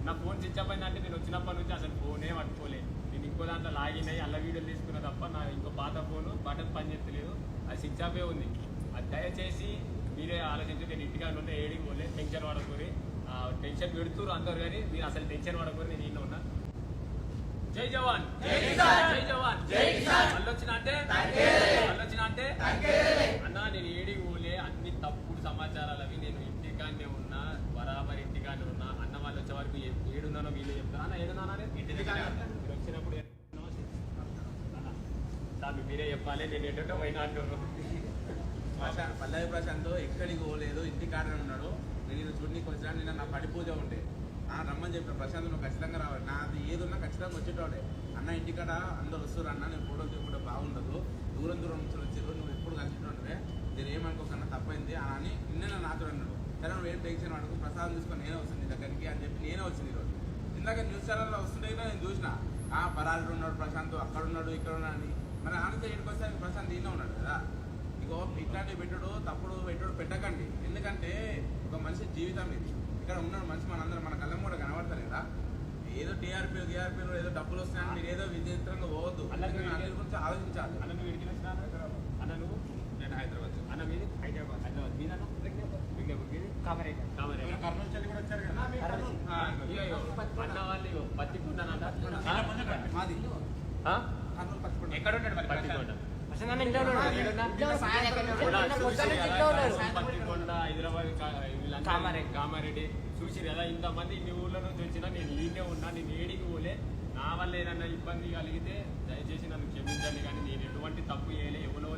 నా phone switch off అయిందంటే నేను వచ్చినప్పటి నుంచి అసలు ఫోనే పట్టుకోలే. నేను ఇంకో దాంట్లో లాగిన్ అయ్యి అల్ల వీడియోలు తీసుకున్నా తప్ప నా ఇంకో పాత ఫోను బటన్ పని చేస్తలేదు, అది స్విచ్ ఆఫే ఉంది. అది దయచేసి మీరే ఆలోచించి. నేను ఇంటికాడ ఉంటే ఏడికి పోలే, టెన్షన్ పడకూరి. టెన్షన్ పెడుతురు అందరు కానీ మీరు అసలు టెన్షన్ పడకూరి. నేను ఇంట్లో ఉన్నా. జై జవాన్, జై జవాన్, మళ్ళొచ్చిన అంటే అన్న నేను ఏడికి పోలే. అన్ని తప్పుడు సమాచారాలు అవి. నేను ఇంటికాన్నే ఉన్నా, బరాబర్ ఇంటికాన్నే ఉన్నా. అన్న వాళ్ళు వచ్చే వరకు ఏడున్నానో వీళ్ళు చెప్తాను. అన్న ఏడున్నానా మీరు వచ్చినప్పుడు దాన్ని మీరే చెప్పాలి. నేను ఏంటంటే పోయినా అంటున్నాను. పల్లవి ప్రశాంత్ ఎక్కడికి పోలేదు, ఇంటికాడనే ఉన్నాడు. నేను చూడనీకి వచ్చినా. నిన్న నా పడి పూజ ఉండే రమ్మని చెప్పిన. ప్రశాంత్ నువ్వు ఖచ్చితంగా రావాలి, నాది ఏది ఉన్నా ఖచ్చితంగా వచ్చేటోడే. అన్న ఇంటికాడ అందరు వస్తారు అన్న, నేను ఫోటోలు తీసుకుంటే బాగుండదు, దూరం నుంచి వచ్చారు, నువ్వు ఎప్పుడు కలిసినట్టువే, నేను ఏమనుకోకన్నా తప్పైంది అని నిన్న నాతో అన్నాడు. సరే నువ్వు ఏం టెన్షన్ పడకు, ప్రసాదం తీసుకొని నేనే వస్తుంది నీ దగ్గరికి అని చెప్పి నేనే వచ్చింది ఈరోజు. ఇందాక న్యూస్ ఛానల్లో వస్తుంటే నేను చూసిన పరాలు ఉన్నాడు ప్రశాంత్, అక్కడ ఉన్నాడు ఇక్కడ ఉన్నాడు అని. మరి ఆనంద ఇంటికి వస్తే ప్రశాంత్ ఈయన ఉన్నాడు కదా. ఇగో ఇట్లాంటివి పెట్టుడు, తప్పుడు పెట్టుడు పెట్టకండి. ఎందుకంటే ఒక మనిషి జీవితం ఇది. ఇక్కడ ఉన్నాడు మనిషి, మనందరం మన కళ్ళం కూడా కనబడతారు కదా. ఏదో టీఆర్పీలు ఏదో డబ్బులు వస్తాయని మీరు ఏదో విచిత్రంగా పోవద్దు. అందరి గురించి ఆలోచించాలి. అన్న నువ్వు ఇంటికి వచ్చినా అన్న నువ్వు? నేను హైదరాబాద్. అన్న మీది హైదరాబాద్ మీద అన్న వాళ్ళు పత్తికుంటానంట. ఎక్కడ ఉన్నాడు పత్తికొండ, హైదరాబాద్, కామారెడ్డి చూసి కదా. ఇంతమంది ఇన్ని ఊర్ల నుంచి వచ్చినా నేను ఈయనే ఉన్నా. నేను ఏడికి పోలే. నా వల్ల ఏదన్నా ఇబ్బంది కలిగితే దయచేసి నన్ను క్షమించండి. కానీ నేను ఎటువంటి తప్పు చేయలే. ఎవరో